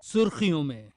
सुर्खियों में।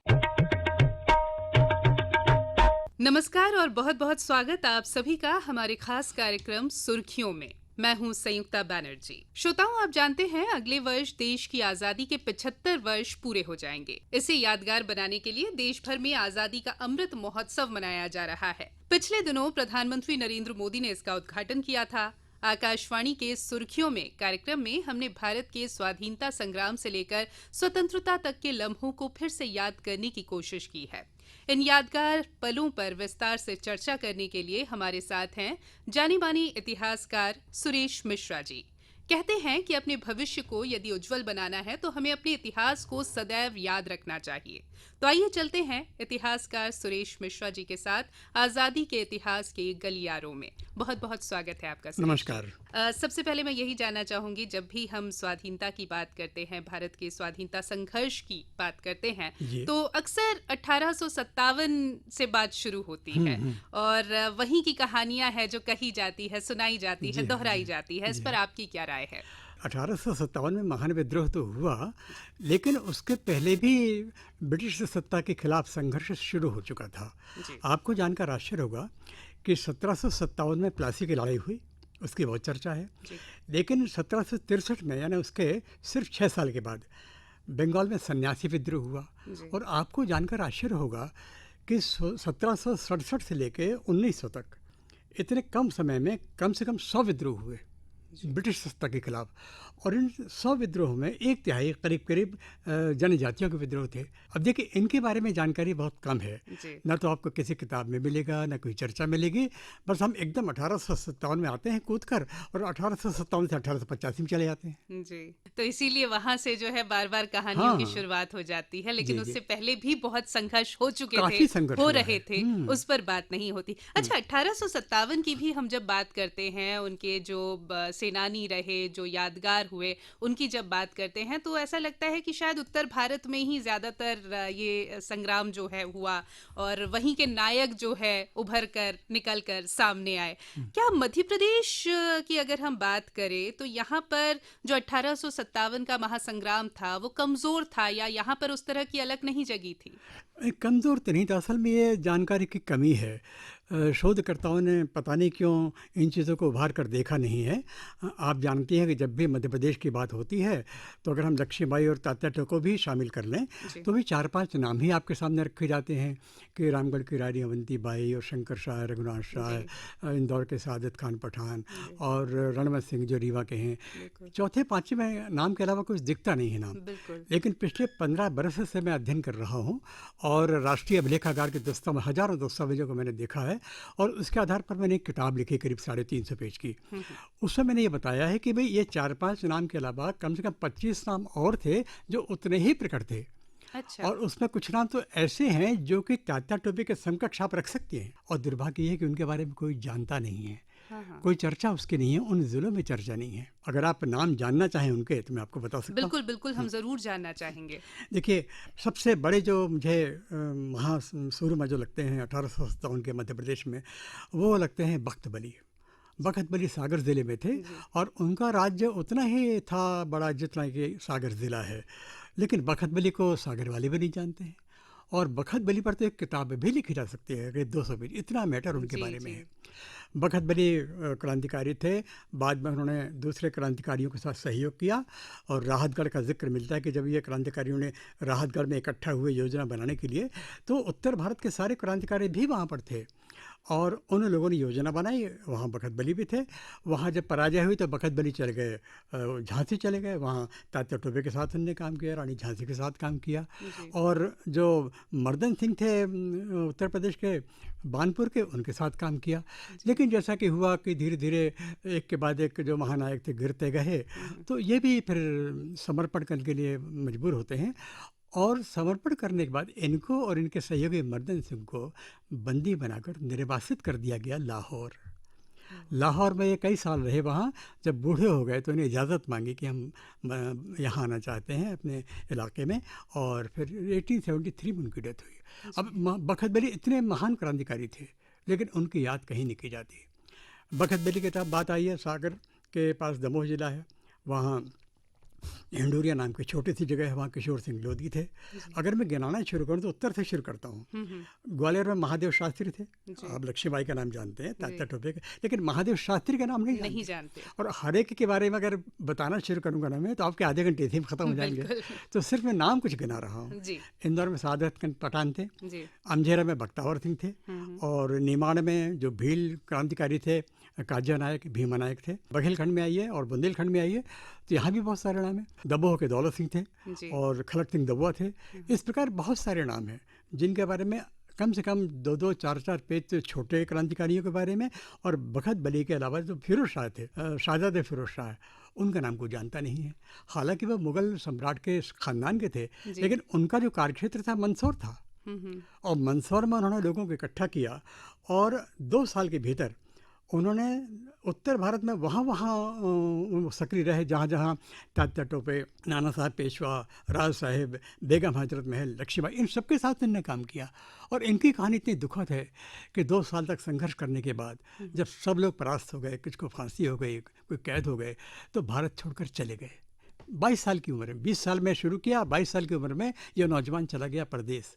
नमस्कार और बहुत बहुत स्वागत आप सभी का हमारे खास कार्यक्रम सुर्खियों में। मैं हूं संयुक्ता बनर्जी। श्रोताओं, आप जानते हैं अगले वर्ष देश की आजादी के 75 वर्ष पूरे हो जाएंगे। इसे यादगार बनाने के लिए देश भर में आजादी का अमृत महोत्सव मनाया जा रहा है। पिछले दिनों प्रधानमंत्री नरेंद्र मोदी ने इसका उद्घाटन किया था। आकाशवाणी के सुर्खियों में कार्यक्रम में हमने भारत के स्वाधीनता संग्राम से लेकर स्वतंत्रता तक के लम्हों को फिर से याद करने की कोशिश की है। इन यादगार पलों पर विस्तार से चर्चा करने के लिए हमारे साथ हैं जानी मानी इतिहासकार सुरेश मिश्रा जी। कहते हैं कि अपने भविष्य को यदि उज्जवल बनाना है तो हमें अपने इतिहास को सदैव याद रखना चाहिए। तो आइए चलते हैं इतिहासकार सुरेश मिश्रा जी के साथ आजादी के इतिहास के गलियारों में। बहुत बहुत स्वागत है आपका सुरेश। नमस्कार। सबसे पहले मैं यही जानना चाहूंगी, जब भी हम स्वाधीनता की बात करते हैं, भारत के स्वाधीनता संघर्ष की बात करते हैं, तो अक्सर 1857 से बात शुरू होती है और वहीं की कहानियां हैं जो कही जाती है, सुनाई जाती है, दोहराई जाती है। इस पर आपकी क्या राय है? 1857 में महान विद्रोह तो हुआ, लेकिन उसके पहले भी ब्रिटिश सत्ता के खिलाफ संघर्ष शुरू हो चुका था। आपको जानकर आश्चर्य होगा कि 1757 में प्लासी की लड़ाई हुई, उसकी बहुत चर्चा है। लेकिन 1763 में, यानी उसके सिर्फ 6 साल के बाद, बंगाल में सन्यासी विद्रोह हुआ। और आपको जानकर आश्चर्य होगा कि 1767 से लेकर 1900 तक इतने कम समय में कम से कम 100 विद्रोह हुए ब्रिटिश सत्ता के खिलाफ। और इन 100 विद्रोह में 1/3 करीब जनजातियों के विद्रोह थे। अब देखिए, इनके बारे में जानकारी बहुत कम है, ना तो आपको किसी किताब में मिलेगा, ना कोई चर्चा मिलेगी। बस हम एकदम 1857 में आते हैं कूद कर, और 1857 से 1885 में चले जाते हैं जी। तो इसीलिए वहां से जो है बार बार कहानियों की शुरुआत हो जाती है। लेकिन उससे पहले भी बहुत संघर्ष हो चुके थे, हो रहे थे, उस पर बात नहीं होती। अच्छा, 1857 की भी हम जब बात करते हैं, उनके जो सेनानी रहे, जो यादगार हुए, उनकी जब बात करते हैं, तो ऐसा लगता है कि शायद उत्तर भारत में ही ज्यादातर ये संग्राम जो है हुआ और वहीं के नायक जो है उभर कर निकल कर सामने आए। क्या मध्य प्रदेश की अगर हम बात करें तो यहाँ पर जो 1857 का महासंग्राम था वो कमजोर था, या यहाँ पर उस तरह की अलग नहीं जगी थी? कमज़ोर तो नहीं था, असल में ये जानकारी की कमी है। शोधकर्ताओं ने पता नहीं क्यों इन चीज़ों को उभार कर देखा नहीं है। आप जानती हैं कि जब भी मध्य प्रदेश की बात होती है, तो अगर हम लक्ष्मीबाई और तात्या टोको भी शामिल कर लें तो भी 4-5 नाम ही आपके सामने रखे जाते हैं कि रामगढ़ की रानी अवंती बाई और शंकर शाह, रघुनाथ शाह, इंदौर के सादत खान पठान और रणवंत सिंह जो रीवा के हैं। चौथे पाँचवें नाम के अलावा कुछ दिखता नहीं है नाम। लेकिन पिछले 15 बरस से मैं अध्ययन कर रहा हूँ और राष्ट्रीय अभिलेखागार के हजारों दस्तावेजों को मैंने देखा है, और उसके आधार पर मैंने एक किताब लिखी करीब 350 पेज की। उसमें मैंने ये बताया है कि भाई ये 4-5 नाम के अलावा कम से कम 25 नाम और थे जो उतने ही प्रकट थे। अच्छा। और उसमें कुछ नाम तो ऐसे हैं जो कि तात्या टोपे के समकक्ष आप रख सकते हैं, और दुर्भाग्य है कि उनके बारे में कोई जानता नहीं है। कोई चर्चा उसकी नहीं है, उन जिलों में चर्चा नहीं है। अगर आप नाम जानना चाहें उनके तो मैं आपको बता सकता हूँ। बिल्कुल बिल्कुल, हम जरूर जानना चाहेंगे। देखिए, सबसे बड़े जो मुझे महासूरमा जो लगते हैं 1857 के मध्य प्रदेश में, वो लगते हैं बख्त बली सागर ज़िले में थे। और उनका राज्य उतना ही था बड़ा जितना कि सागर ज़िला है, लेकिन बख्त बली को सागर वाले भी नहीं जानते हैं। और बख्त बली पर तो एक किताब भी लिखी जा सकती है, 200 पेज, इतना मैटर उनके बारे में है। बख्त बली क्रांतिकारी थे। बाद में उन्होंने दूसरे क्रांतिकारियों के साथ सहयोग किया, और राहतगढ़ का जिक्र मिलता है कि जब ये क्रांतिकारियों ने राहतगढ़ में इकट्ठा हुए योजना बनाने के लिए, तो उत्तर भारत के सारे क्रांतिकारी भी वहाँ पर थे और उन लोगों ने योजना बनाई। वहाँ बख्त बली भी थे। वहाँ जब पराजय हुई तो बख्त बली चले गए, झांसी चले गए। वहाँ तात्या टोपे के साथ उन्होंने काम किया, रानी झांसी के साथ काम किया। और जो मर्दन सिंह थे उत्तर प्रदेश के बानपुर के, उनके साथ काम किया। लेकिन जैसा कि हुआ कि धीरे धीरे एक के बाद एक जो महानायक थे गिरते गए, तो ये भी फिर समर्पण करने के लिए मजबूर होते हैं। और समर्पण करने के बाद इनको और इनके सहयोगी मर्दन सिंह को बंदी बनाकर निर्वासित कर दिया गया लाहौर में। ये कई साल रहे वहाँ। जब बूढ़े हो गए तो इन्हें इजाज़त मांगी कि हम यहाँ आना चाहते हैं अपने इलाके में, और फिर 1873 में उनकी डेथ हुई। अब बख्त बली इतने महान क्रांतिकारी थे, लेकिन उनकी याद कहीं नहीं की जाती। बख्त बली की बात आई है, सागर के पास दमोह जिला है, वहाँ हिंडूरिया नाम की छोटी सी जगह है, वहाँ किशोर सिंह लोधी थे। अगर मैं गिनाना शुरू करूँ तो उत्तर से शुरू करता हूँ। ग्वालियर में महादेव शास्त्री थे, आप लक्ष्मीबाई का नाम जानते हैं, तात्या टोपे का, लेकिन महादेव शास्त्री का नाम नहीं जानते। और हर एक के बारे में अगर बताना शुरू करूँगा ना मैं, तो आपके आधे घंटे से खत्म हो जाएंगे। तो सिर्फ मैं नाम कुछ गिना रहा हूँ। इंदौर में सादत पठान थे, अमझेरा में बख्तावर सिंह थे, और निमाड़ में जो भील क्रांतिकारी थे काजा नायक, भीमा नायक थे। बघेलखंड में आइए और बुंदेलखंड में आइए तो यहाँ भी बहुत सारे नाम हैं। दबोह के दौलत सिंह थे और खलक सिंह दबुआ थे। इस प्रकार बहुत सारे नाम हैं जिनके बारे में कम से कम 2-2, 4-4 पेज तो छोटे क्रांतिकारियों के बारे में, और बखत बली के अलावा जो फिरोज शाह थे, शाहजादे फिरोज शाह, उनका नाम कोई जानता नहीं है। हालांकि वह मुगल सम्राट के खानदान के थे, लेकिन उनका जो कार्यक्षेत्र था मंदसौर था, और मंदसौर में उन्होंने लोगों को इकट्ठा किया और 2 साल के भीतर उन्होंने उत्तर भारत में वहाँ सक्रिय रहे जहाँ जहाँ तात्या टोपे, नाना साहब पेशवा, राज साहेब, बेगम हजरत महल, लक्ष्मीबाई, इन सबके साथ इन्होंने काम किया। और इनकी कहानी इतनी दुखद है कि 2 साल तक संघर्ष करने के बाद जब सब लोग परास्त हो गए, कुछ को फांसी हो गई, कोई कैद हो गए, तो भारत छोड़कर चले गए। 22 साल की उम्र में, 20 साल में शुरू किया, 22 साल की उम्र में यह नौजवान चला गया परदेश,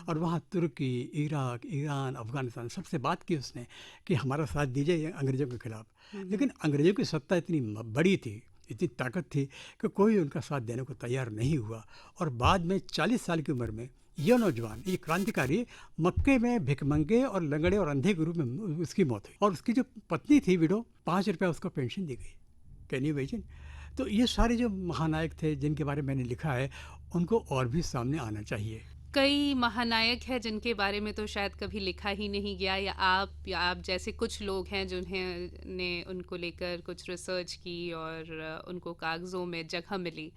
और वहाँ तुर्की, इराक, ईरान, अफगानिस्तान सबसे बात की उसने कि हमारा साथ दीजिए अंग्रेज़ों के खिलाफ। लेकिन अंग्रेज़ों की सत्ता इतनी बड़ी थी, इतनी ताकत थी कि कोई उनका साथ देने को तैयार नहीं हुआ। और बाद में 40 साल की उम्र में यह नौजवान, ये क्रांतिकारी, मक्के में भिखमंगे और लंगड़े और अंधे के रूप में उसकी मौत हुई। और उसकी जो पत्नी थी विडो, 5 रुपया उसको पेंशन दी गई। Can you imagine? तो ये सारे जो महानायक थे जिनके बारे में मैंने लिखा है, उनको और भी सामने आना चाहिए। कई महानायक हैं जिनके बारे में तो शायद कभी लिखा ही नहीं गया, या आप जैसे कुछ लोग हैं जिन्होंने उनको लेकर कुछ रिसर्च की और उनको कागज़ों में जगह मिली।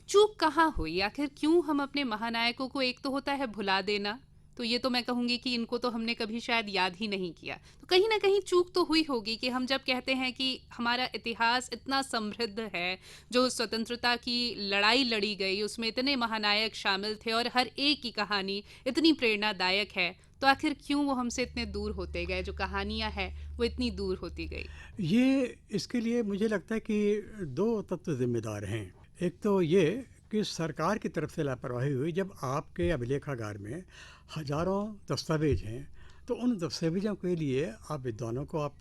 चूक कहाँ हुई? आखिर क्यों हम अपने महानायकों को, एक तो होता है भुला देना, तो ये तो मैं कहूँगी कि इनको तो हमने कभी शायद याद ही नहीं किया, तो कहीं ना कहीं चूक तो हुई होगी कि हम जब कहते हैं कि हमारा इतिहास इतना समृद्ध है, जो स्वतंत्रता की लड़ाई लड़ी गई उसमें इतने महानायक शामिल थे और हर एक की कहानी इतनी प्रेरणादायक है, तो आखिर क्यों वो हमसे इतने दूर होते गए, जो कहानियाँ हैं वो इतनी दूर होती गई? ये इसके लिए मुझे लगता है कि 2 तत्व जिम्मेदार हैं। एक तो ये कि सरकार की तरफ से लापरवाही हुई। जब आपके अभिलेखागार में हजारों दस्तावेज हैं, तो उन दस्तावेजों के लिए आप विद्वानों को आप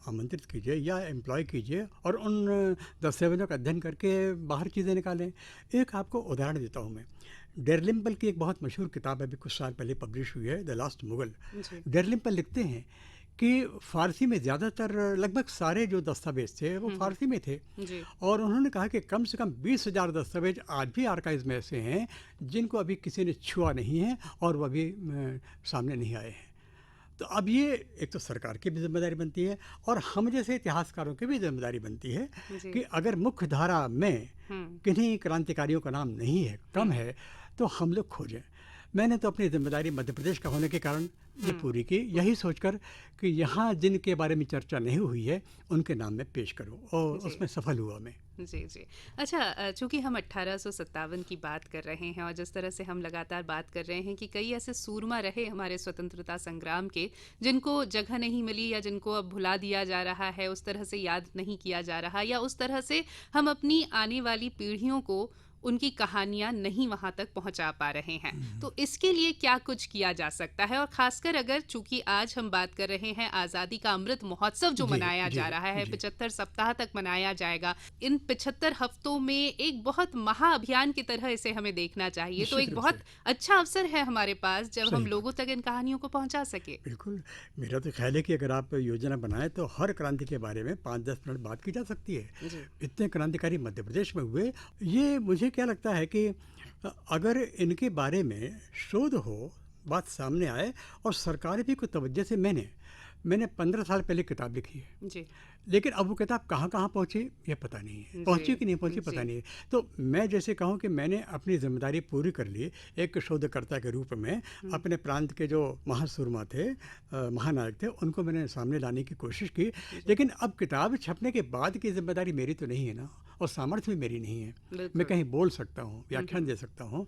आमंत्रित कीजिए या एम्प्लॉय कीजिए और उन दस्तावेजों का अध्ययन करके बाहर चीज़ें निकालें। एक आपको उदाहरण देता हूँ मैं। डेरलिम्पल की एक बहुत मशहूर किताब अभी कुछ साल पहले पब्लिश हुई है, द लास्ट मुगल। डेरलिम्पल लिखते हैं कि फ़ारसी में ज़्यादातर, लगभग सारे जो दस्तावेज थे वो फ़ारसी में थे, और उन्होंने कहा कि कम से कम 20,000 दस्तावेज आज भी आर्काइव में ऐसे हैं जिनको अभी किसी ने छुआ नहीं है और वो अभी सामने नहीं आए हैं। तो अब ये एक तो सरकार की भी जिम्मेदारी बनती है और हम जैसे इतिहासकारों की भी जिम्मेदारी बनती है कि अगर मुख्य धारा में किन्हीं क्रांतिकारियों का नाम नहीं है, कम है, तो हम लोग खोजें। मैंने तो अपनी जिम्मेदारी मध्य प्रदेश का होने के कारण ये पूरी की, यही सोचकर कि यहाँ जिनके बारे में चर्चा नहीं हुई है उनके नाम में पेश करूँ, और उसमें सफल हुआ मैं। जी जी। अच्छा, चूँकि हम 1857 की बात कर रहे हैं और जिस तरह से हम लगातार बात कर रहे हैं कि कई ऐसे सूरमा रहे हमारे स्वतंत्रता संग्राम के जिनको जगह नहीं मिली या जिनको अब भुला दिया जा रहा है, उस तरह से याद नहीं किया जा रहा, या उस तरह से हम अपनी आने वाली पीढ़ियों को उनकी कहानियां नहीं वहां तक पहुंचा पा रहे हैं, तो इसके लिए क्या कुछ किया जा सकता है? और खासकर अगर चूंकि आज हम बात कर रहे हैं आज़ादी का अमृत महोत्सव जो मनाया जा रहा है, 75 सप्ताह तक मनाया जाएगा, इन 75 हफ्तों में एक बहुत महाअभियान की तरह इसे हमें देखना चाहिए, तो एक बहुत अच्छा अवसर है हमारे पास जब हम लोगों तक इन कहानियों को पहुंचा सके। बिल्कुल, मेरा तो ख्याल है कि अगर आप योजना बनाएं तो हर क्रांति के बारे में 5-10 मिनट बात की जा सकती है। इतने क्रांतिकारी मध्य प्रदेश में हुए, ये मुझे क्या लगता है कि अगर इनके बारे में शोध हो, बात सामने आए और सरकार भी कुछ तवज्जो से, मैंने 15 साल पहले किताब लिखी है जी, लेकिन अब वो किताब कहाँ पहुँची ये पता नहीं है, पहुँची कि नहीं पहुँची पता नहीं है। तो मैं जैसे कहूँ कि मैंने अपनी जिम्मेदारी पूरी कर ली एक शोधकर्ता के रूप में। अपने प्रांत के जो महासूरमा थे, महानायक थे, उनको मैंने सामने लाने की कोशिश की, लेकिन अब किताब छपने के बाद की जिम्मेदारी मेरी तो नहीं है ना, और सामर्थ्य भी मेरी नहीं है। बिल्कुल। मैं कहीं बोल सकता हूँ, व्याख्यान दे सकता हूँ,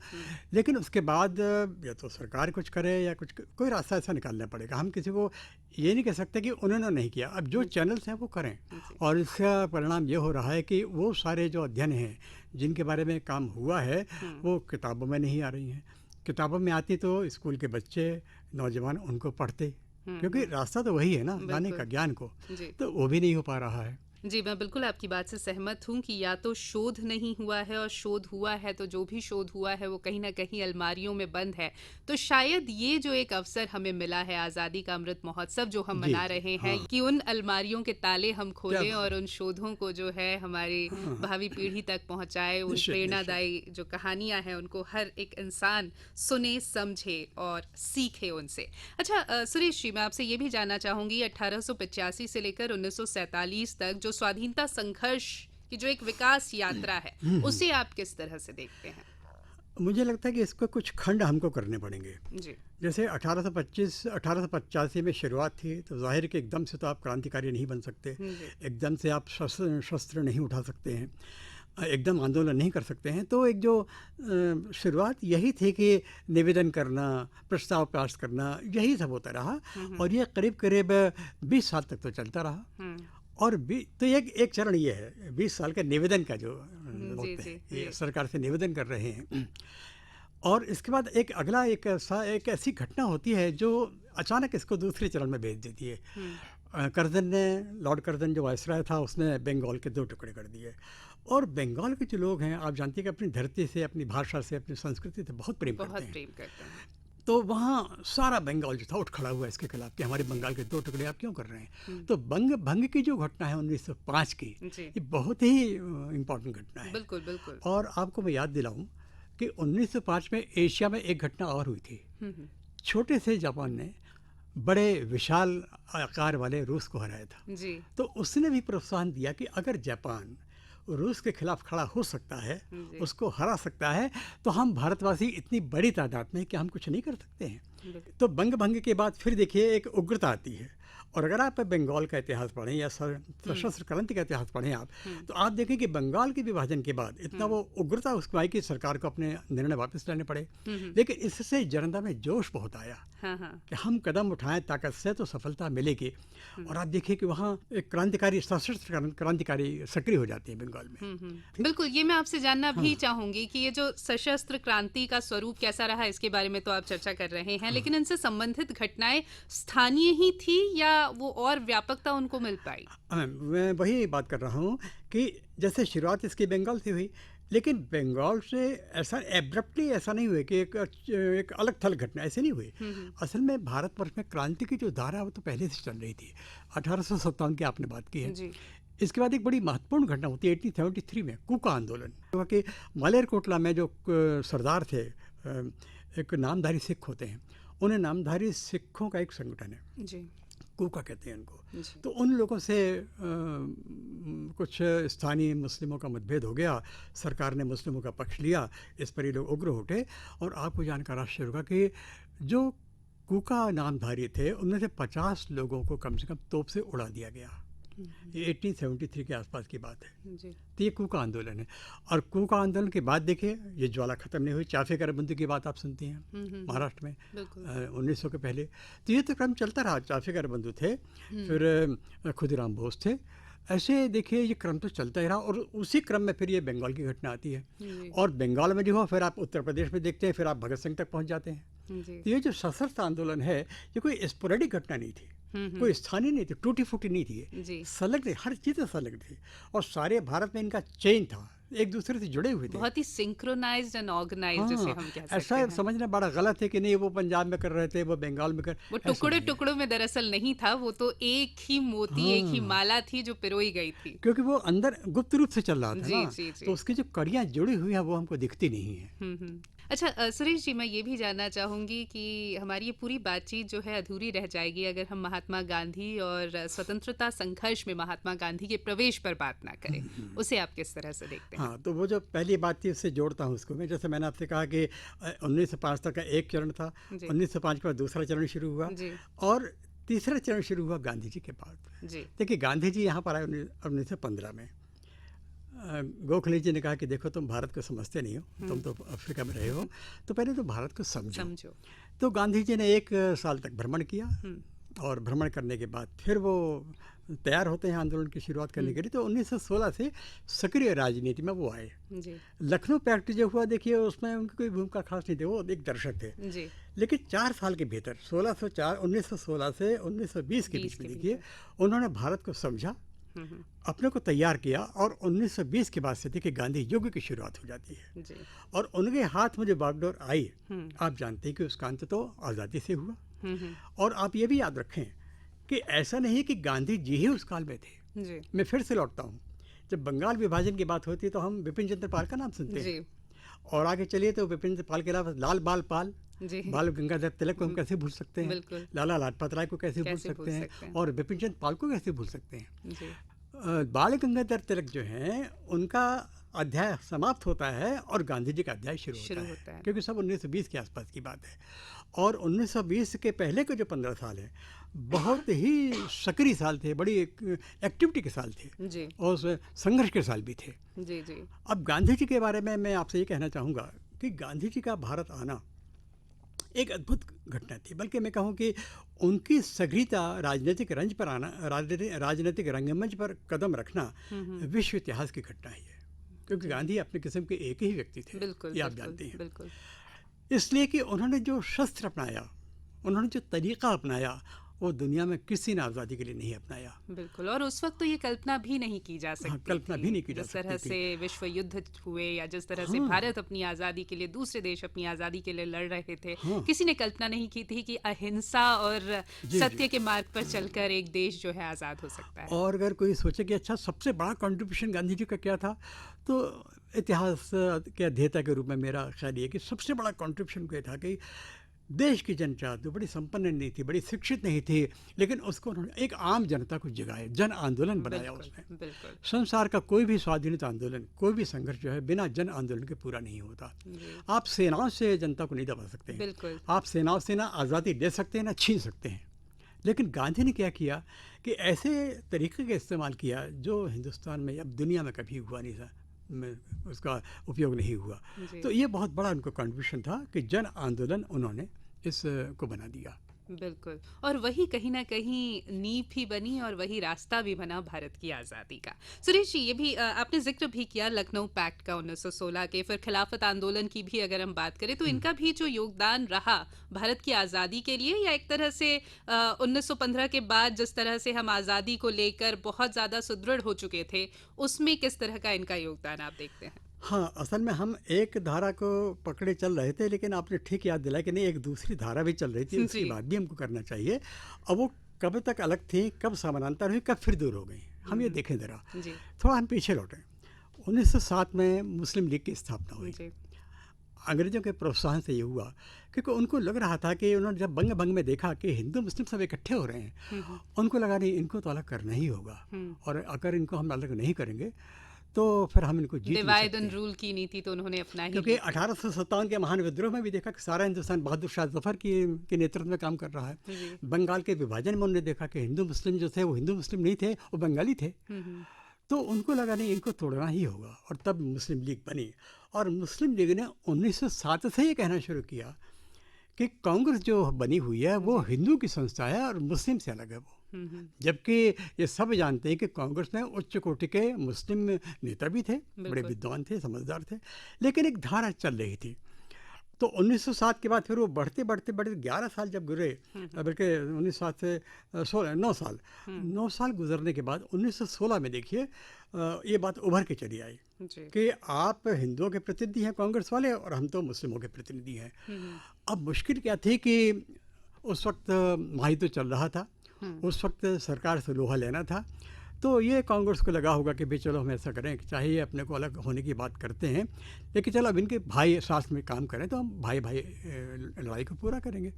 लेकिन उसके बाद या तो सरकार कुछ करे या कुछ कोई रास्ता ऐसा निकालना पड़ेगा। हम किसी को ये नहीं कह सकते कि उन्होंने नहीं किया। अब जो चैनल्स हैं वो करें, और इसका परिणाम ये हो रहा है कि वो सारे जो अध्ययन हैं जिनके बारे में काम हुआ है वो किताबों में नहीं आ रही हैं। किताबों में आती तो स्कूल के बच्चे, नौजवान उनको पढ़ते, क्योंकि रास्ता तो वही है ना लाने का ज्ञान को, जी। तो वो भी नहीं हो पा रहा है। जी, मैं बिल्कुल आपकी बात से सहमत हूँ कि या तो शोध नहीं हुआ है, और शोध हुआ है तो जो भी शोध हुआ है वो कहीं ना कहीं अलमारियों में बंद है। तो शायद ये जो एक अवसर हमें मिला है, आज़ादी का अमृत महोत्सव जो हम जी, मना रहे हैं, हाँ। कि उन अलमारियों के ताले हम खोलें क्या और उन शोधों को जो है हमारी भावी पीढ़ी तक पहुँचाए, उन निश्चित, प्रेरणादायी जो कहानियाँ हैं उनको हर एक इंसान सुने, समझे और सीखे उनसे। अच्छा सुरेश जी, मैं आपसे ये भी जानना चाहूँगी, 1885 से लेकर 1947 तक जो स्वाधीनता संघर्ष की जो एक विकास यात्रा है, उसे आप किस तरह से देखते हैं? मुझे लगता है कि इसको कुछ खंड हमको करने पड़ेंगे। जी। जैसे 1885 में शुरुआत थी, तो जाहिर है कि एकदम से तो आप क्रांतिकारी नहीं बन सकते, एकदम से आप शस्त्र नहीं उठा सकते हैं, एकदम आंदोलन नहीं कर सकते हैं। तो एक जो शुरुआत यही थी कि निवेदन करना, प्रस्ताव पास करना, यही सब होता रहा, और ये करीब करीब 20 साल तक तो चलता रहा। और तो एक चरण ये है 20 साल का निवेदन का जो वक्त है, ये सरकार से निवेदन कर रहे हैं। और इसके बाद एक अगला एक ऐसी घटना होती है जो अचानक इसको दूसरे चरण में भेज देती है। लॉर्ड कर्जन जो वायसराय था, उसने बंगाल के 2 टुकड़े कर दिए। और बंगाल के जो लोग हैं, आप जानते हैं कि अपनी धरती से, अपनी भाषा से, अपनी संस्कृति से बहुत प्रेम करते हैं। तो वहाँ सारा बंगाल जो था उठ खड़ा हुआ इसके खिलाफ कि हमारे बंगाल के 2 टुकड़े आप क्यों कर रहे हैं। तो भंग की जो घटना है 1905 की, ये बहुत ही इम्पोर्टेंट घटना है। बिल्कुल बिल्कुल। और आपको मैं याद दिलाऊं कि 1905 में एशिया में एक घटना और हुई थी। छोटे से जापान ने बड़े विशाल आकार वाले रूस को हराया था जी। तो उसने भी प्रोत्साहन दिया कि अगर जापान रूस के खिलाफ खड़ा हो सकता है, उसको हरा सकता है, तो हम भारतवासी इतनी बड़ी तादाद में कि हम कुछ नहीं कर सकते हैं। तो भंग के बाद फिर देखिए एक उग्रता आती है। और अगर आप बंगाल का इतिहास पढ़ें या सशस्त्र क्रांति का इतिहास पढ़ें आप, तो आप देखें कि बंगाल के विभाजन के बाद इतना वो उग्रता उसको आई कि सरकार को अपने निर्णय वापस लेने पड़े। लेकिन इससे जनता में जोश बहुत आया कि हम कदम उठाएं ताकत से तो सफलता मिलेगी। और आप देखिए कि वहाँ एक क्रांतिकारी, सशस्त्र क्रांतिकारी सक्रिय हो जाते हैं बंगाल में। बिल्कुल, ये मैं आपसे जानना भी चाहूंगी कि ये जो सशस्त्र क्रांति का स्वरूप कैसा रहा, इसके बारे में तो आप चर्चा कर रहे हैं, लेकिन इनसे संबंधित घटनाएं स्थानीय ही थी या वो और व्यापकता उनको मिल पाई? मैं वही बात कर रहा हूँ कि जैसे शुरुआत इसकी बंगाल से हुई, लेकिन बंगाल से ऐसा एब्रप्टली ऐसा नहीं हुआ कि एक अलग थलग घटना ऐसे नहीं हुई। असल में भारतवर्ष में क्रांति की जो धारा वो तो पहले से चल रही थी। 1857 की आपने बात की है जी। इसके बाद एक बड़ी महत्वपूर्ण घटना होती है 1873 में, कूका आंदोलन। कि मालेरकोटला में जो सरदार थे, एक नामधारी सिख होते हैं, उन्हें नामधारी सिखों का एक संगठन है जी, कूका कहते हैं उनको। तो उन लोगों से कुछ स्थानीय मुस्लिमों का मतभेद हो गया, सरकार ने मुस्लिमों का पक्ष लिया, इस पर ये लोग उग्र उठे। और आपको जानकर आश्चर्य होगा कि जो कूका नामधारी थे उनमें से 50 लोगों को कम से कम तोप से उड़ा दिया गया। ये 1873 के आसपास की बात है जी। तो ये कूका आंदोलन है। और कूका आंदोलन के बाद देखिए ये ज्वाला खत्म नहीं हुई। चाफेकर बंदी की बात आप सुनती हैं महाराष्ट्र में 1900 के पहले। तो ये तो क्रम चलता रहा। चाफेकर बंधु थे, फिर खुदीराम बोस थे, ऐसे देखिए ये क्रम तो चलता ही रहा। और उसी क्रम में फिर ये बंगाल की घटना आती है। और बंगाल में जो हुआ फिर आप उत्तर प्रदेश में देखते हैं, फिर आप भगत सिंह तक पहुँच जाते हैं। तो ये जो सशस्त्र आंदोलन है ये कोई स्पोरेडिक घटना नहीं थी, कोई स्थानीय नहीं थी, टूटी फूटी नहीं थी, सलग थी, हर चीज़ सलग थी। और सारे भारत में इनका चेन था, एक दूसरे से जुड़े हुए थे, बहुत ही सिंक्रोनाइज्ड एंड ऑर्गेनाइज्ड जिसे हम कह सकते हैं। ऐसा समझना बड़ा गलत है कि नहीं वो पंजाब में कर रहे थे, वो बंगाल में कर, वो टुकड़े टुकड़ों में दरअसल नहीं था, वो तो एक ही मोती, एक ही माला थी जो पिरोई गई थी, क्योंकि वो अंदर गुप्त रूप से चल रहा था ना। तो उसकी जो कड़ियाँ जुड़ी हुई है वो हमको दिखती नहीं है। अच्छा सुरेश जी, मैं ये भी जानना चाहूँगी कि हमारी ये पूरी बातचीत जो है अधूरी रह जाएगी अगर हम महात्मा गांधी और स्वतंत्रता संघर्ष में महात्मा गांधी के प्रवेश पर बात ना करें। उसे आप किस तरह से देखते हैं? हाँ, तो वो जो पहली बात थी उससे जोड़ता हूँ उसको मैं। जैसे मैंने आपसे कहा कि 1905 तक का एक चरण था, 1905 के बाद दूसरा चरण शुरू हुआ और तीसरा चरण शुरू हुआ गांधी जी के बाद। देखिए गांधी जी यहाँ पर आए 1915 में। गोखले जी ने कहा कि देखो तुम भारत को समझते नहीं हो, तुम तो अफ्रीका में रहे हो, तो पहले तो भारत को समझो। तो गांधी जी ने 1 साल तक भ्रमण किया और भ्रमण करने के बाद फिर वो तैयार होते हैं आंदोलन की शुरुआत करने के लिए। तो 1916 से सक्रिय राजनीति में वो आए जी। लखनऊ पैक्ट जो हुआ, देखिए उसमें उनकी कोई भूमिका खास नहीं थी, वो एक दर्शक थे जी। लेकिन 4 साल के भीतर 1916 से 1920 के बीच में देखिए उन्होंने भारत को समझा, अपने को तैयार किया और 1920 के बाद से देखिए गांधी युग की शुरुआत हो जाती है जी। और उनके हाथ में जो बागडोर आई, आप जानते हैं कि उसका अंत तो आज़ादी से हुआ। और आप ये भी याद रखें कि ऐसा नहीं कि गांधी जी ही उस काल में थे जी। मैं फिर से लौटता हूँ, जब बंगाल विभाजन की बात होती है तो हम बिपिन चंद्र पाल का नाम सुनते हैं और आगे चलिए तो बिपिन चंद्र पाल के अलावा लाल बाल पाल, बाल गंगाधर तिलक को हम कैसे भूल सकते हैं, लाला लाजपत राय को कैसे भूल सकते हैं और बिपिन चंद्र पाल को कैसे भूल सकते हैं। बाल गंगाधर तिलक जो हैं उनका अध्याय समाप्त होता है और गांधी जी का अध्याय शुरू होता है, क्योंकि सब 1920 के आसपास की बात है। और 1920 के पहले के जो 15 साल हैं बहुत ही सक्रिय साल थे, बड़ी एक्टिविटी के साल थे जी। और संघर्ष के साल भी थे जी जी। अब गांधी जी के बारे में मैं आपसे ये कहना चाहूँगा कि गांधी जी का भारत आना एक अद्भुत घटना थी, बल्कि मैं कहूँ कि उनकी सक्रियता राजनीतिक रंग पर आना, राजनीतिक रंगमंच पर कदम रखना विश्व इतिहास की घटना ही है, क्योंकि गांधी अपने किस्म के एक ही व्यक्ति थे, ये आप जानते हैं। इसलिए कि उन्होंने जो शस्त्र अपनाया, उन्होंने जो तरीक़ा अपनाया, वो दुनिया में किसी ने आज़ादी के लिए नहीं अपनाया। बिल्कुल, और उस वक्त तो ये कल्पना भी नहीं की जा सकती। कल्पना भी नहीं की जा सकती। जिस तरह से विश्व युद्ध हुए या जिस तरह से भारत अपनी आज़ादी के लिए, दूसरे देश अपनी आज़ादी के लिए लड़ रहे थे, किसी ने कल्पना नहीं की थी कि अहिंसा और सत्य के मार्ग पर चलकर एक देश जो है आज़ाद हो सकता है। और अगर कोई सोचे कि अच्छा सबसे बड़ा कंट्रीब्यूशन गांधी जी का क्या था, तो इतिहास के अध्येता के रूप में मेरा ख्याल ये कि सबसे बड़ा कंट्रीब्यूशन क्या था कि देश की जनता जो बड़ी संपन्न नहीं थी, बड़ी शिक्षित नहीं थी, लेकिन उसको उन्होंने एक आम जनता को जगाया, जन आंदोलन बनाया उसने। संसार का कोई भी स्वाधीनता आंदोलन, कोई भी संघर्ष जो है बिना जन आंदोलन के पूरा नहीं होता। आप सेनाओं से जनता को नहीं दबा सकते हैं, आप सेनाओं से ना आज़ादी दे सकते हैं ना छीन सकते हैं। लेकिन गांधी ने क्या किया कि ऐसे तरीके का इस्तेमाल किया जो हिंदुस्तान में अब दुनिया में कभी हुआ नहीं था, उसका उपयोग नहीं हुआ। तो ये बहुत बड़ा उनको कंट्रीब्यूशन था कि जन आंदोलन उन्होंने इसको बना दिया। बिल्कुल, और वही कहीं ना कहीं नींव भी बनी और वही रास्ता भी बना भारत की आज़ादी का। सुरेश जी, ये भी आपने जिक्र भी किया लखनऊ पैक्ट का 1916 के, फिर खिलाफत आंदोलन की भी अगर हम बात करें तो इनका भी जो योगदान रहा भारत की आज़ादी के लिए, या एक तरह से 1915 के बाद जिस तरह से हम आज़ादी को लेकर बहुत ज़्यादा सुदृढ़ हो चुके थे, उसमें किस तरह का इनका योगदान आप देखते हैं? हाँ, असल में हम एक धारा को पकड़े चल रहे थे, लेकिन आपने ठीक याद दिलाया कि नहीं, एक दूसरी धारा भी चल रही थी, उसकी बात भी हमको करना चाहिए। अब वो कब तक अलग थी, कब समानांतर हुई, कब फिर दूर हो गई, हम ये देखें ज़रा। थोड़ा हम पीछे लौटें। 1907 में मुस्लिम लीग की स्थापना हुई। अंग्रेज़ों के प्रोत्साहन से ये हुआ क्योंकि उनको लग रहा था कि उन्होंने जब बंग भंग में देखा कि हिंदू मुस्लिम सब इकट्ठे हो रहे हैं, उनको लगा नहीं, इनको तो अलग करना ही होगा, और अगर इनको हम अलग नहीं करेंगे तो फिर हम इनको जीत डिवाइड एंड रूल की नीति तो उन्होंने अपनाई, क्योंकि 1857 के महान विद्रोह में भी देखा कि सारा हिंदुस्तान बहादुर शाह जफर के नेतृत्व में काम कर रहा है। बंगाल के विभाजन में उन्होंने देखा कि हिंदू मुस्लिम जो थे वो हिंदू मुस्लिम नहीं थे, वो बंगाली थे। तो उनको लगा नहीं, इनको तोड़ना ही होगा, और तब मुस्लिम लीग बनी। और मुस्लिम लीग ने 1907 से ये कहना शुरू किया कि कांग्रेस जो बनी हुई है वो हिंदू की संस्था है और मुस्लिम से अलग है वो। जबकि ये सब जानते हैं कि कांग्रेस में उच्च कोटि के मुस्लिम नेता भी थे, बड़े विद्वान थे, समझदार थे, लेकिन एक धारा चल रही थी। तो 1907 के बाद फिर वो बढ़ते 11 साल जब गुजरे, बल्कि 1907 से 9 साल गुजरने के बाद 1916 में देखिए ये बात उभर के चली आई कि आप हिंदुओं के प्रतिनिधि हैं कांग्रेस वाले और हम तो मुस्लिमों के प्रतिनिधि हैं। अब मुश्किल क्या थी कि उस वक्त महायुद्ध चल रहा था, उस वक्त सरकार से लोहा लेना था, तो ये कांग्रेस को लगा होगा कि भाई चलो हम ऐसा करें, चाहे ये अपने को अलग होने की बात करते हैं, लेकिन चलो अब इनके भाई साथ में काम करें तो हम भाई लड़ाई को पूरा करेंगे।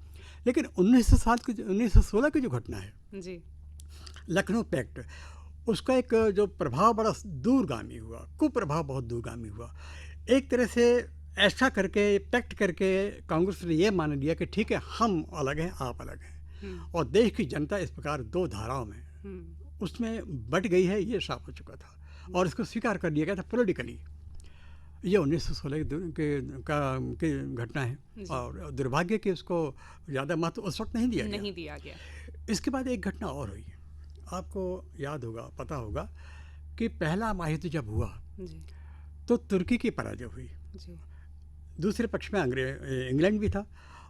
लेकिन 1916 की जो घटना है जी, लखनऊ पैक्ट, उसका एक जो प्रभाव बड़ा दूरगामी हुआ, कुप्रभाव बहुत दूरगामी हुआ। एक तरह से ऐसा करके पैक्ट करके कांग्रेस ने ये मान लिया कि ठीक है हम अलग हैं, आप अलग हैं, और देश की जनता इस प्रकार दो धाराओं में उसमें बट गई है, ये साफ हो चुका था। और इसको स्वीकार कर लिया गया था पॉलिटिकली। ये 1916 की घटना है और दुर्भाग्य कि उसको ज़्यादा महत्व उस वक्त नहीं दिया गया। इसके बाद एक घटना और हुई, आपको याद होगा, पता होगा कि पहला महायुद्ध जब हुआ तो तुर्की की पराजय हुई। दूसरे पक्ष में इंग्लैंड भी था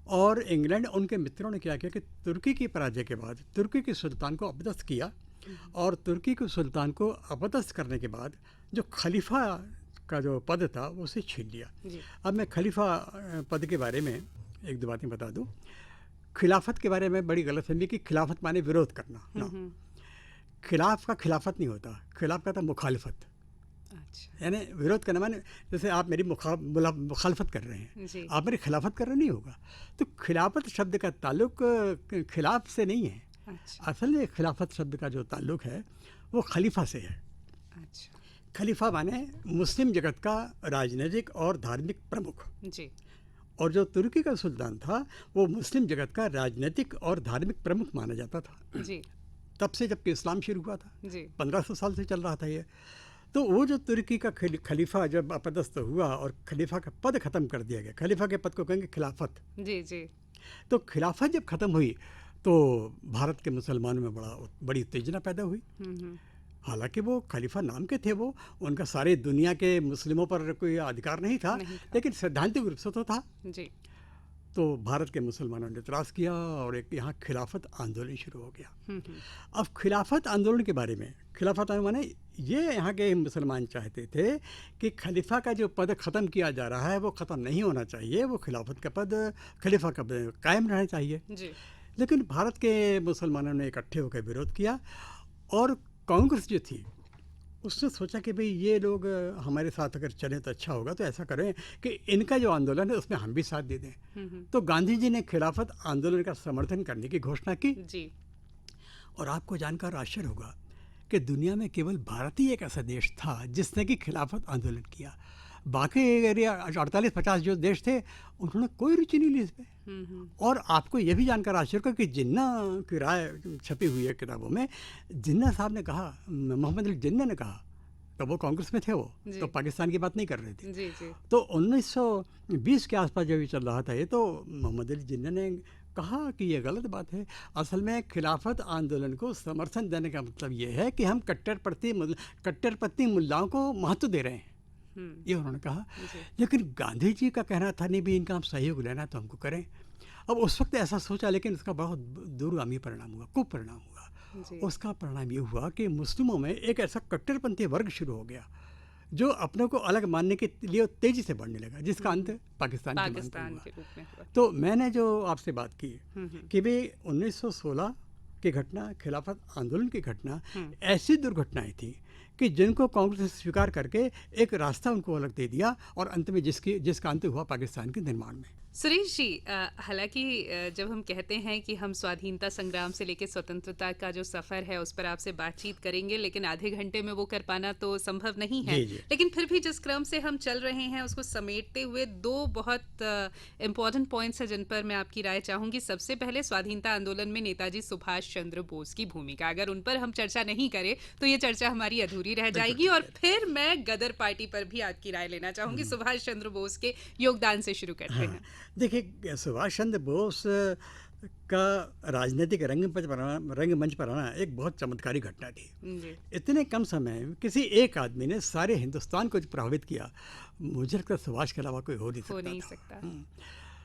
और इंग्लैंड, उनके मित्रों ने क्या किया कि तुर्की की पराजय के बाद तुर्की के सुल्तान को अपदस्थ किया और तुर्की के सुल्तान को अपदस्थ करने के बाद जो खलीफा का जो पद था उसे छीन लिया। अब मैं खलीफा पद के बारे में एक दो बातें बता दूं। खिलाफत के बारे में बड़ी गलतफहमी कि खिलाफत माने विरोध करना ना, खिलाफ का खिलाफत नहीं होता, खिलाफ का था मुखालफत। यानी विरोध करना माने जैसे आप मेरी मुखालफत कर रहे हैं, आप मेरी खिलाफत कर रहे नहीं होगा। तो खिलाफत शब्द का ताल्लुक खिलाफ से नहीं है। असल में खिलाफत शब्द का जो ताल्लुक है वो खलीफा से है। खलीफा माने मुस्लिम जगत का राजनीतिक और धार्मिक प्रमुख जी। और जो तुर्की का सुल्तान था वो मुस्लिम जगत का राजनीतिक और धार्मिक प्रमुख माना जाता था जी। तब से जबकि इस्लाम शुरू हुआ था 1500 साल से चल रहा था ये। तो वो जो तुर्की का खलीफा जब अपदस्थ हुआ और खलीफा का पद ख़त्म कर दिया गया, खलीफा के पद को कहेंगे खिलाफत जी। तो खिलाफत जब ख़त्म हुई तो भारत के मुसलमानों में बड़ी उत्तेजना पैदा हुई। हालांकि वो खलीफा नाम के थे, वो उनका सारे दुनिया के मुस्लिमों पर कोई अधिकार नहीं था, लेकिन सैद्धांतिक रूप से तो था जी। तो भारत के मुसलमानों ने इतराज़ किया और एक यहाँ खिलाफत आंदोलन शुरू हो गया। अब खिलाफत आंदोलन के बारे में, खिलाफत माने ये यहाँ के मुसलमान चाहते थे कि खलीफा का जो पद ख़त्म किया जा रहा है वो ख़त्म नहीं होना चाहिए, वो खिलाफत का पद, खलीफा का पद कायम रहना चाहिए जी। लेकिन भारत के मुसलमानों ने इकट्ठे होकर विरोध किया और कांग्रेस जो थी उसने सोचा कि भाई ये लोग हमारे साथ अगर चलें तो अच्छा होगा, तो ऐसा करें कि इनका जो आंदोलन है उसमें हम भी साथ दे दें। तो गांधी जी ने खिलाफत आंदोलन का समर्थन करने की घोषणा की जी। और आपको जानकर आश्चर्य होगा कि दुनिया में केवल भारत ही एक ऐसा देश था जिसने कि खिलाफत आंदोलन किया। बाकी 48-50 जो देश थे उन्होंने कोई रुचि नहीं ली इसमें। और आपको ये भी जानकर आश्चर्य होगा कि जिन्ना की राय छपी हुई है किताबों में, जिन्ना साहब ने कहा, मोहम्मद अली जिन्ना ने कहा, तो वो कांग्रेस में थे, वो तो पाकिस्तान की बात नहीं कर रहे थे जी। तो 1920 के आसपास जब ये चल रहा था ये, तो मोहम्मद अली जिन्ना ने कहा कि ये गलत बात है। असल में खिलाफत आंदोलन को समर्थन देने का मतलब ये है कि हम कट्टरपंथी मुल्लाओं को महत्व दे रहे हैं, ये उन्होंने कहा। लेकिन गांधी जी का कहना था नहीं भी इनका हम सहयोग लेना तो हमको करें। अब उस वक्त ऐसा सोचा, लेकिन उसका बहुत दूरगामी परिणाम हुआ, कुपरिणाम हुआ। उसका परिणाम ये हुआ कि मुस्लिमों में एक ऐसा कट्टरपंथी वर्ग शुरू हो गया जो अपने को अलग मानने के लिए तेजी से बढ़ने लगा, जिसका अंत पाकिस्तान के रूप में हुआ। तो मैंने जो आपसे बात की कि भाई 1916 की घटना, खिलाफत आंदोलन की घटना ऐसी दुर्घटनाएं थी कि जिनको कांग्रेस ने स्वीकार करके एक रास्ता उनको अलग दे दिया और अंत में जिसका अंत हुआ पाकिस्तान के निर्माण में। सुरेश जी, हालांकि जब हम कहते हैं कि हम स्वाधीनता संग्राम से लेकर स्वतंत्रता का जो सफ़र है उस पर आपसे बातचीत करेंगे, लेकिन आधे घंटे में वो कर पाना तो संभव नहीं है। जी। लेकिन फिर भी जिस क्रम से हम चल रहे हैं उसको समेटते हुए दो बहुत इम्पॉर्टेंट पॉइंट्स हैं जिन पर मैं आपकी राय चाहूँगी। सबसे पहले स्वाधीनता आंदोलन में नेताजी सुभाष चंद्र बोस की भूमिका, अगर उन पर हम चर्चा नहीं करें तो ये चर्चा हमारी अधूरी रह जाएगी। और फिर मैं गदर पार्टी पर भी आपकी राय लेना चाहूँगी। सुभाष चंद्र बोस के योगदान से शुरू करते हैं। देखिए, सुभाष चंद्र बोस का राजनीतिक रंगमंच पर आना एक बहुत चमत्कारी घटना थी। इतने कम समय में किसी एक आदमी ने सारे हिंदुस्तान को प्रभावित किया। मुझे लगता है सुभाष के अलावा कोई हो नहीं सकता।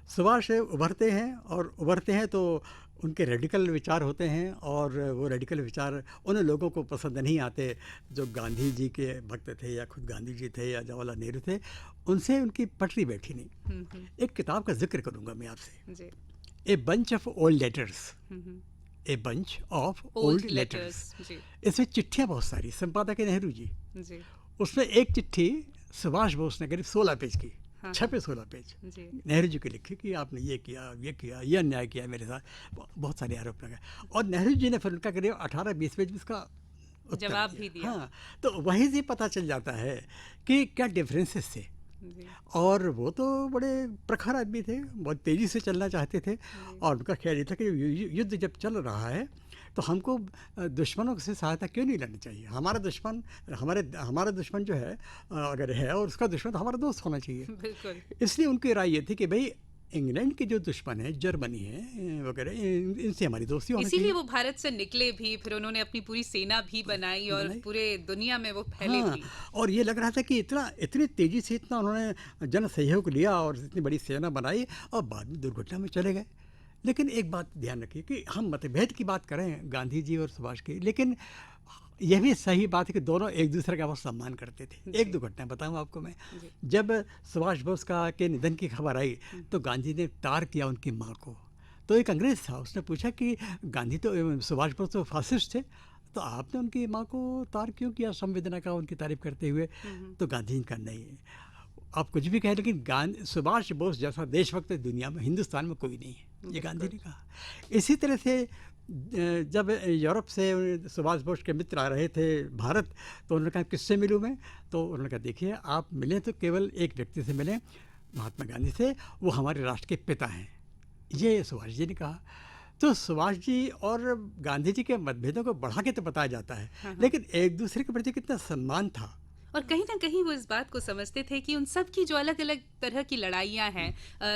सुभाष उभरते हैं तो उनके रेडिकल विचार होते हैं और वो रेडिकल विचार उन लोगों को पसंद नहीं आते जो गांधी जी के भक्त थे या खुद गांधी जी थे या जवाहरलाल नेहरू थे, उनसे उनकी पटरी बैठी नहीं। एक किताब का जिक्र करूंगा मैं आपसे, a bunch of old letters. A bunch of old letters, इसमें चिट्ठियाँ बहुत सारी, संपादक है नेहरू जी। उसमें एक चिट्ठी सुभाष बोस ने करीब 16 पेज की, 16 पेज नेहरू जी को लिखे कि आपने ये किया, ये अन्याय किया मेरे साथ, बहुत सारे आरोप लगाए। और नेहरू जी ने फिर उनका करीब 18-20 पेज उसका जवाब भी दिया। हाँ, तो वहीं से पता चल जाता है कि क्या डिफरेंसेस थे। और वो तो बड़े प्रखर आदमी थे, बहुत तेज़ी से चलना चाहते थे और उनका ख्याल ये था कि युद्ध जब चल रहा है तो हमको दुश्मनों से सहायता क्यों नहीं लेनी चाहिए? हमारा दुश्मन जो है अगर है, और उसका दुश्मन तो हमारा दोस्त होना चाहिए। बिल्कुल। इसलिए उनकी राय ये थी कि भाई इंग्लैंड के जो दुश्मन है, जर्मनी है वगैरह, इनसे हमारी दोस्ती होनी इसीलिए चाहिए। वो भारत से निकले भी, फिर उन्होंने अपनी पूरी सेना भी बनाई और बनाई। पूरे दुनिया में वो फैले हाँ, भी। और ये लग रहा था कि इतनी तेजी से इतना उन्होंने जन सहयोग लिया और इतनी बड़ी सेना बनाई और बाद में दुर्घटना में चले गए। लेकिन एक बात ध्यान रखिए कि हम मतभेद की बात करें गांधी जी और सुभाष की, लेकिन यह भी सही बात है कि दोनों एक दूसरे का बहुत सम्मान करते थे। जी। एक दो घटना बताऊं आपको मैं। जी। जब सुभाष बोस के निधन की खबर आई तो गांधी ने तार किया उनकी माँ को। तो एक अंग्रेज था, उसने पूछा कि गांधी तो सुभाष बोस तो फासिस्ट थे, तो आपने उनकी माँ को तार क्यों किया संवेदना का उनकी तारीफ करते हुए? तो गांधी जी का नहीं, आप कुछ भी कहें लेकिन सुभाष बोस जैसा देशभक्त दुनिया में, हिंदुस्तान में कोई नहीं है, ये गांधी ने कहा। इसी तरह से जब यूरोप से सुभाष बोस के मित्र आ रहे थे भारत, तो उन्होंने कहा किससे मिलूँ मैं? तो उन्होंने कहा देखिए, आप मिलें तो केवल एक व्यक्ति से मिलें, महात्मा गांधी से, वो हमारे राष्ट्र के पिता हैं, ये सुभाष जी ने कहा। तो सुभाष जी और गांधी जी के मतभेदों को बढ़ा के तो बताया जाता है, लेकिन एक दूसरे के प्रति कितना सम्मान था। और कहीं ना कहीं वो इस बात को समझते थे कि उन सब की जो अलग अलग तरह की लड़ाइयाँ हैं,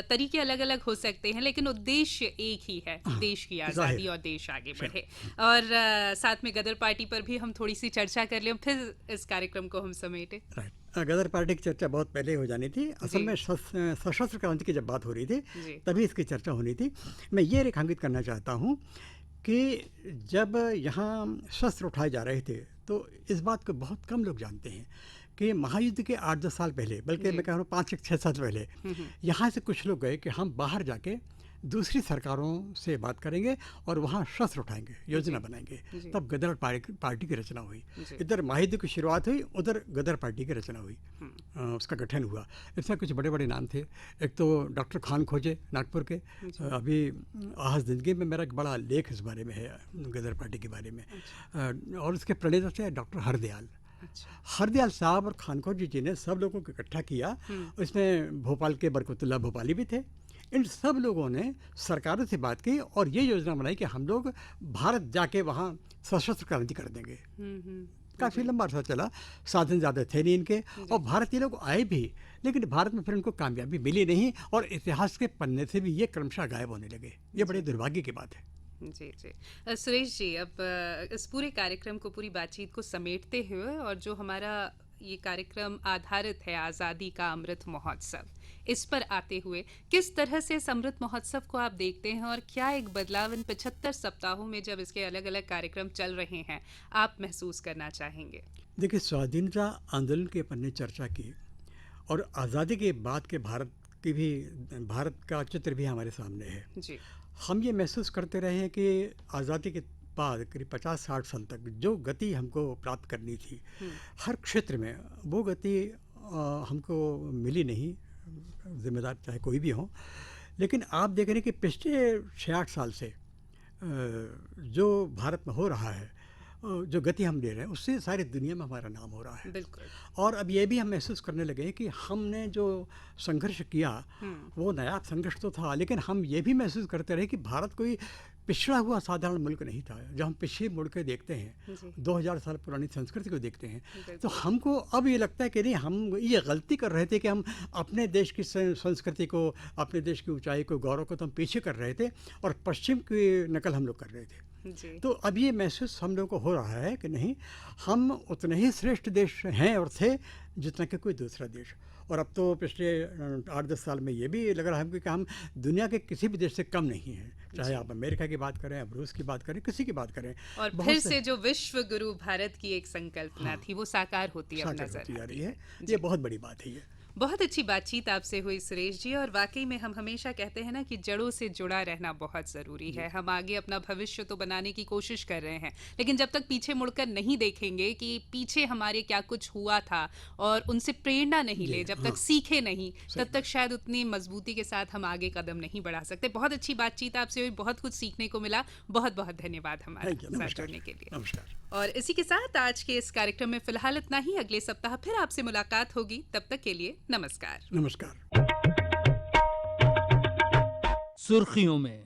तरीके अलग अलग हो सकते हैं, लेकिन उद्देश्य एक ही है, देश की आज़ादी और देश आगे बढ़े। और साथ में गदर पार्टी पर भी हम थोड़ी सी चर्चा कर लें, फिर इस कार्यक्रम को हम समेटें। राइट, गदर पार्टी की चर्चा बहुत पहले हो जानी थी। असल में सशस्त्र क्रांति की जब बात हो रही थी तभी इसकी चर्चा होनी थी। मैं ये रेखांकित करना चाहता हूँ कि जब यहाँ शस्त्र उठाए जा रहे थे तो इस बात को बहुत कम लोग जानते हैं कि महायुद्ध के 8-10 साल पहले, बल्कि मैं कह रहा हूँ 5-6 साल पहले, यहाँ से कुछ लोग गए कि हम बाहर जाके दूसरी सरकारों से बात करेंगे और वहाँ शस्त्र उठाएंगे, योजना बनाएंगे। तब गदर पार्टी की रचना हुई। इधर महायुद्ध की शुरुआत हुई, उधर गदर पार्टी की रचना हुई, उसका गठन हुआ। इसमें कुछ बड़े बड़े नाम थे। एक तो डॉक्टर खान खोजे नागपुर के, अभी आज जिंदगी में मेरा एक बड़ा लेख इस बारे में है, गदर पार्टी के बारे में। और उसके प्रणेता थे डॉक्टर हरदयाल। हरदयाल साहब और खानखोजी जी ने सब लोगों को इकट्ठा किया। इसमें भोपाल के बरकतुल्लाह भोपाली भी थे। इन सब लोगों ने सरकारों से बात की और ये योजना बनाई कि हम लोग भारत जाके वहाँ सशस्त्र क्रांति कर देंगे। काफ़ी लंबा अर्सा चला, साधन ज़्यादा थे नहीं इनके, और भारतीय लोग आए भी, लेकिन भारत में फिर उनको कामयाबी मिली नहीं और इतिहास के पन्ने से भी ये क्रमशः गायब होने लगे। ये बड़े दुर्भाग्य की बात है। जी जी। सुरेश जी, अब इस पूरे कार्यक्रम को, पूरी बातचीत को समेटते हुए, और जो हमारा ये कार्यक्रम आधारित है आज़ादी का अमृत महोत्सव, इस पर आते हुए किस तरह से इस अमृत महोत्सव को आप देखते हैं और क्या एक बदलाव इन 75 सप्ताहों में जब इसके अलग अलग कार्यक्रम चल रहे हैं आप महसूस करना चाहेंगे? देखिए, स्वाधीनता आंदोलन की अपन ने चर्चा की और आज़ादी के बाद के भारत का चित्र भी हमारे सामने है जी। हम ये महसूस करते रहे हैं कि आज़ादी के बाद करीब 50-60 साल तक जो गति हमको प्राप्त करनी थी हर क्षेत्र में, वो गति हमको मिली नहीं, जिम्मेदार चाहे कोई भी हो। लेकिन आप देख रहे हैं कि पिछले 6-8 साल से जो भारत में हो रहा है, जो गति हम ले रहे हैं, उससे सारी दुनिया में हमारा नाम हो रहा है। बिल्कुल। और अब ये भी हम महसूस करने लगे हैं कि हमने जो संघर्ष किया वो नया संघर्ष तो था, लेकिन हम ये भी महसूस करते रहे कि भारत कोई पिछड़ा हुआ साधारण मुल्क नहीं था। जब हम पीछे मुड़ के देखते हैं, 2000 साल पुरानी संस्कृति को देखते हैं, तो हमको अब ये लगता है कि नहीं, हम ये गलती कर रहे थे कि हम अपने देश की संस्कृति को, अपने देश की ऊंचाई को, गौरव को तो हम पीछे कर रहे थे और पश्चिम की नकल हम लोग कर रहे थे। तो अब ये महसूस हम लोगों को हो रहा है कि नहीं, हम उतने ही श्रेष्ठ देश हैं और थे जितना कि कोई दूसरा देश। और अब तो पिछले 8-10 साल में ये भी लग रहा है कि हम दुनिया के किसी भी देश से कम नहीं हैं, चाहे आप अमेरिका की बात करें, आप रूस की बात करें, किसी की बात करें। और फिर से जो विश्व गुरु भारत की एक संकल्पना थी वो साकार होती है, साकार आ रही है। ये बहुत बड़ी बात है। ये बहुत अच्छी बातचीत आपसे हुई सुरेश जी, और वाकई में हम हमेशा कहते हैं ना कि जड़ों से जुड़ा रहना बहुत ज़रूरी है। हम आगे अपना भविष्य तो बनाने की कोशिश कर रहे हैं, लेकिन जब तक पीछे मुड़कर नहीं देखेंगे कि पीछे हमारे क्या कुछ हुआ था और उनसे प्रेरणा नहीं ले, जब तक सीखे नहीं, तब तक शायद उतनी मजबूती के साथ हम आगे कदम नहीं बढ़ा सकते। बहुत अच्छी बातचीत आपसे हुई, बहुत कुछ सीखने को मिला। बहुत बहुत धन्यवाद हमारे साथ जुड़ने के लिए। नमस्कार। और इसी के साथ आज के इस कार्यक्रम में फिलहाल इतना ही। अगले सप्ताह फिर आपसे मुलाकात होगी, तब तक के लिए नमस्कार। नमस्कार। सुर्खियों में